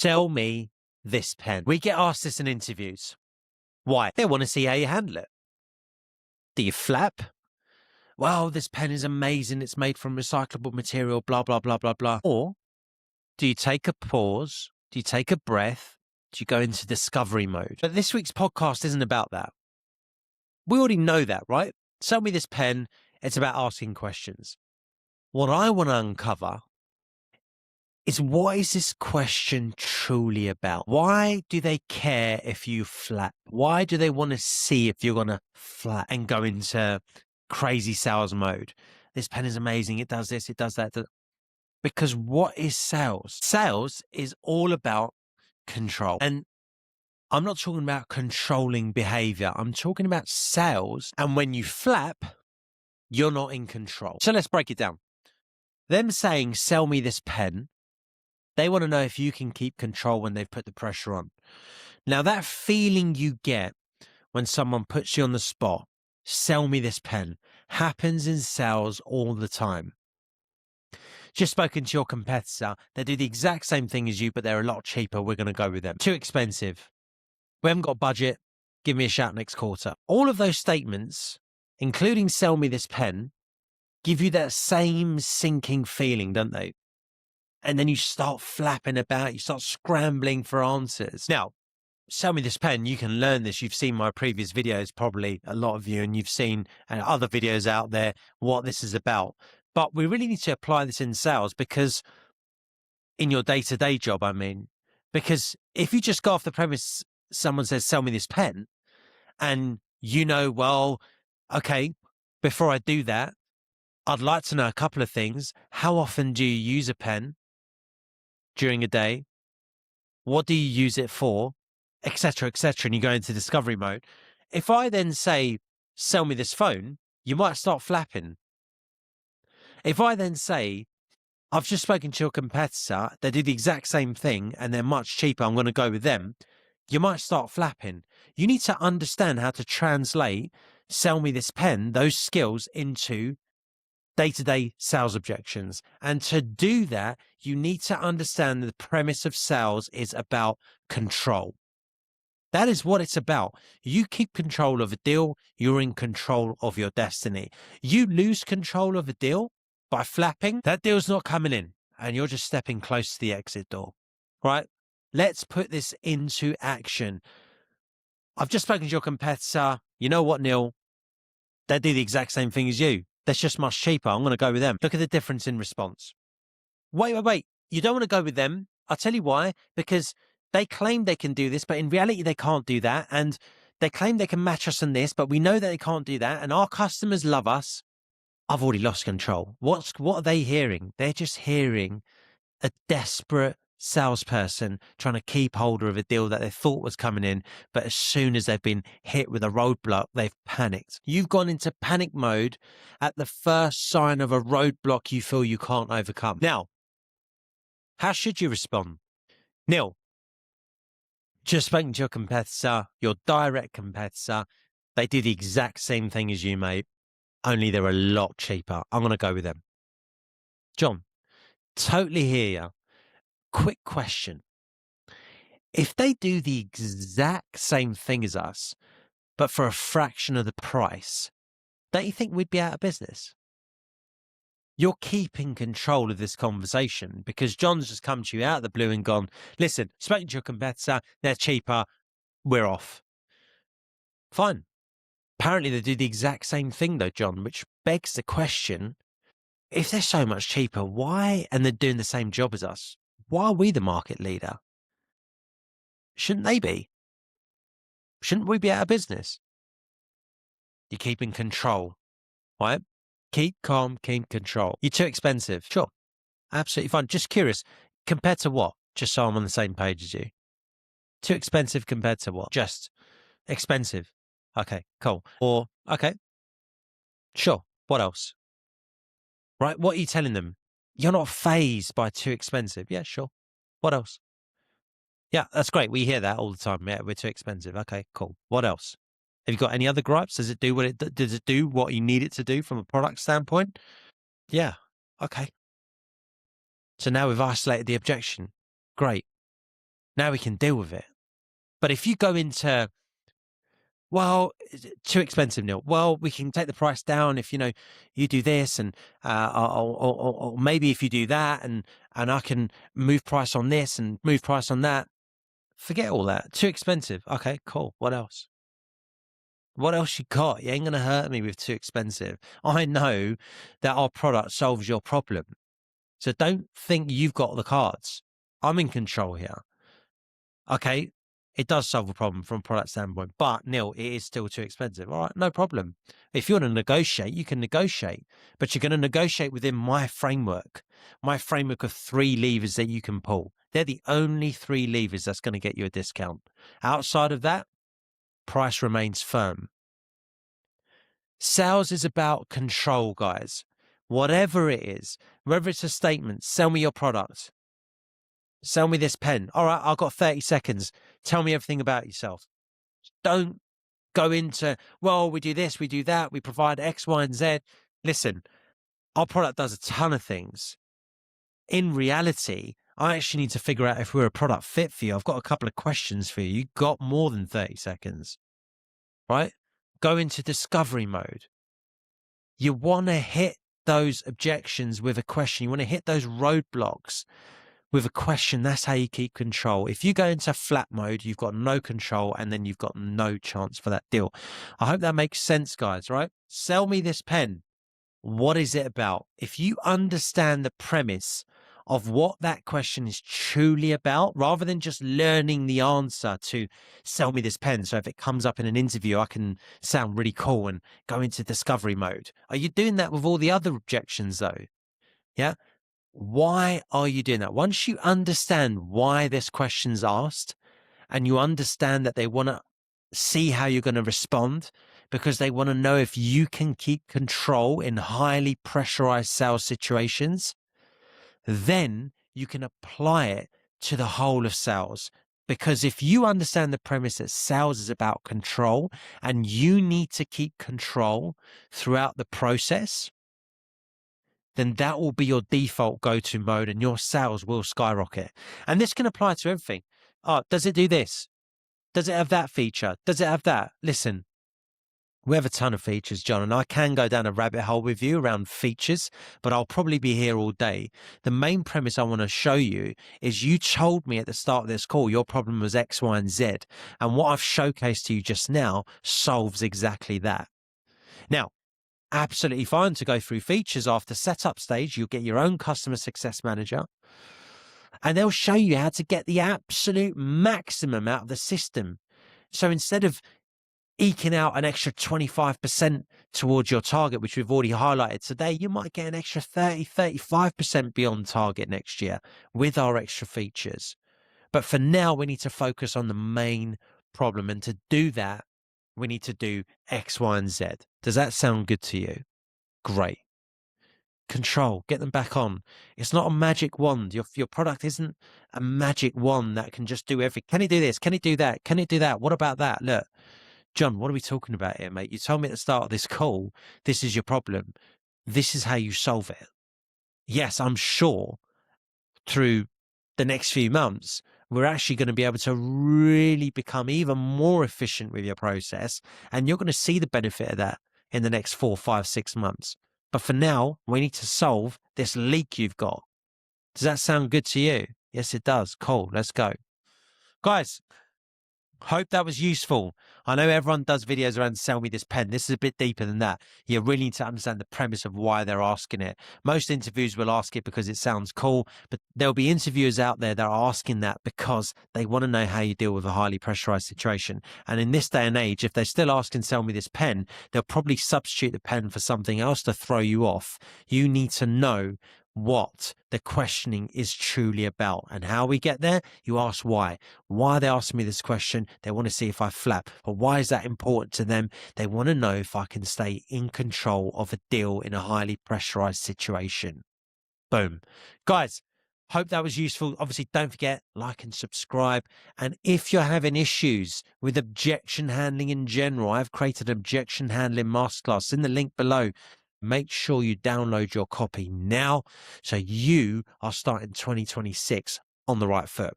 Sell me this pen. We get asked this in interviews. Why? They want to see how you handle it. Do you flap? Well, this pen is amazing. It's made from recyclable material, blah, blah, blah, blah, blah. Or do you take a pause? Do you take a breath? Do you go into discovery mode? But this week's podcast isn't about that. We already know that, right? Sell me this pen. It's about asking questions. What I want to uncover is, what is this question truly about? Why do they care if you flap? Why do they want to see if you're going to flap and go into crazy sales mode? This pen is amazing. It does this, it does that. Because what is sales? Sales is all about control. And I'm not talking about controlling behavior. I'm talking about sales. And when you flap, you're not in control. So let's break it down. Them saying, sell me this pen, they want to know if you can keep control when they've put the pressure on. Now, that feeling you get when someone puts you on the spot, sell me this pen, happens in sales all the time. Just spoken to your competitor. They do the exact same thing as you, but they're a lot cheaper. We're going to go with them. Too expensive. We haven't got budget. Give me a shout next quarter. All of those statements, including sell me this pen, give you that same sinking feeling, don't they? And then you start flapping about. You start scrambling for answers. Now, sell me this pen. You can learn this. You've seen my previous videos, probably a lot of you, and you've seen other videos out there what this is about. But we really need to apply this in sales, because in your day-to-day job, because if you just go off the premise, someone says, sell me this pen, and well, okay, before I do that, I'd like to know a couple of things. How often do you use a pen during a day? What do you use it for? Etc., etc. And you go into discovery mode. If I then say, sell me this phone, you might start flapping. If I then say, I've just spoken to your competitor, they do the exact same thing and they're much cheaper, I'm going to go with them, you might start flapping. You need to understand how to translate sell me this pen, those skills, into day-to-day sales objections. And to do that, you need to understand that the premise of sales is about control. That is what it's about. You keep control of a deal, you're in control of your destiny. You lose control of a deal by flapping, that deal's not coming in and you're just stepping close to the exit door, right? Let's put this into action. I've just spoken to your competitor. You know what, Neil? They do the exact same thing as you. That's just much cheaper. I'm going to go with them. Look at the difference in response. Wait. You don't want to go with them. I'll tell you why. Because they claim they can do this, but in reality, they can't do that. And they claim they can match us on this, but we know that they can't do that. And our customers love us. I've already lost control. What are they hearing? They're just hearing a desperate salesperson trying to keep hold of a deal that they thought was coming in, but as soon as they've been hit with a roadblock, they've panicked. You've gone into panic mode at the first sign of a roadblock you feel you can't overcome. Now, how should you respond? Neil, just spoken to your competitor, your direct competitor. They do the exact same thing as you, mate, only they're a lot cheaper. I'm going to go with them. John, totally hear you. Quick question. If they do the exact same thing as us, but for a fraction of the price, don't you think we'd be out of business? You're keeping control of this conversation because John's just come to you out of the blue and gone, listen, spoken to your competitor, they're cheaper, we're off. Fine. Apparently they do the exact same thing though, John, which begs the question, if they're so much cheaper, why, and they're doing the same job as us, why are we the market leader? Shouldn't they be? Shouldn't we be out of business? You're keeping control, right? Keep calm, keep control. You're too expensive. Sure. Absolutely fine. Just curious, compared to what? Just so I'm on the same page as you. Too expensive compared to what? Just expensive. Okay, cool. Or, okay, sure. What else? Right? What are you telling them? You're not fazed by too expensive. Yeah, sure. What else? Yeah, that's great. We hear that all the time. Yeah, we're too expensive. Okay, cool. What else? Have you got any other gripes? Does it do what you need it to do from a product standpoint? Yeah. Okay. So now we've isolated the objection. Great. Now we can deal with it. But if you go into, well, is it too expensive, Neil? Well, we can take the price down if, you do this, and or maybe if you do that, and I can move price on this and move price on that. Forget all that. Too expensive. Okay, cool. What else? What else you got? You ain't going to hurt me with too expensive. I know that our product solves your problem. So don't think you've got the cards. I'm in control here. Okay, it does solve a problem from a product standpoint, but Neil, it is still too expensive. All right, no problem. If you want to negotiate, you can negotiate, but you're going to negotiate within my framework of 3 levers that you can pull. They're the only 3 levers that's going to get you a discount. Outside of that, price remains firm. Sales is about control, guys. Whatever it is, whether it's a statement, sell me your product. Sell me this pen. All right, I've got 30 seconds. Tell me everything about yourself. Don't go into, well, we do this, we do that, we provide X, Y, and Z. Listen, our product does a ton of things. In reality, I actually need to figure out if we're a product fit for you. I've got a couple of questions for you. You've got more than 30 seconds, right? Go into discovery mode. You want to hit those objections with a question. You want to hit those roadblocks with a question. That's how you keep control. If you go into flat mode, you've got no control, and then you've got no chance for that deal. I hope that makes sense, guys, right? Sell me this pen. What is it about? If you understand the premise of what that question is truly about, rather than just learning the answer to sell me this pen, so if it comes up in an interview, I can sound really cool and go into discovery mode. Are you doing that with all the other objections though? Yeah. Why are you doing that? Once you understand why this question's asked, and you understand that they want to see how you're going to respond, because they want to know if you can keep control in highly pressurized sales situations, then you can apply it to the whole of sales. Because if you understand the premise that sales is about control, and you need to keep control throughout the process, then that will be your default go-to mode, and your sales will skyrocket. And this can apply to everything. Oh, does it do this? Does it have that feature? Does it have that? Listen, we have a ton of features, John, and I can go down a rabbit hole with you around features, but I'll probably be here all day. The main premise I want to show you is, you told me at the start of this call your problem was X, Y, and Z. And what I've showcased to you just now solves exactly that. Now, absolutely fine to go through features after setup stage. You'll get your own customer success manager, and they'll show you how to get the absolute maximum out of the system. So instead of eking out an extra 25% towards your target, which we've already highlighted today, you might get an extra 35% beyond target next year with our extra features. But for now, we need to focus on the main problem. And to do that, we need to do X, Y, and Z. Does that sound good to you? Great. Control, get them back on. It's not a magic wand. Your product isn't a magic wand that can just do everything. Can it do this? Can it do that? Can it do that? What about that? Look, John, what are we talking about here, mate? You told me at the start of this call, this is your problem. This is how you solve it. Yes, I'm sure through the next few months, we're actually going to be able to really become even more efficient with your process. And you're going to see the benefit of that in the next 4, 5, 6 months. But for now, we need to solve this leak you've got. Does that sound good to you? Yes, it does. Cool. Let's go. Guys, hope that was useful. I know everyone does videos around sell me this pen. This is a bit deeper than that. You really need to understand the premise of why they're asking it. Most interviews will ask it because it sounds cool, but there'll be interviewers out there that are asking that because they want to know how you deal with a highly pressurized situation. And in this day and age, if they're still asking sell me this pen, they'll probably substitute the pen for something else to throw you off. You need to know what the questioning is truly about. And how we get there, you ask why. Why are they asking me this question? They want to see if I flap. But why is that important to them? They want to know if I can stay in control of a deal in a highly pressurized situation. Boom. Guys, hope that was useful. Obviously, don't forget, like and subscribe. And if you're having issues with objection handling in general, I've created an objection handling masterclass in the link below. Make sure you download your copy now so you are starting 2026 on the right foot.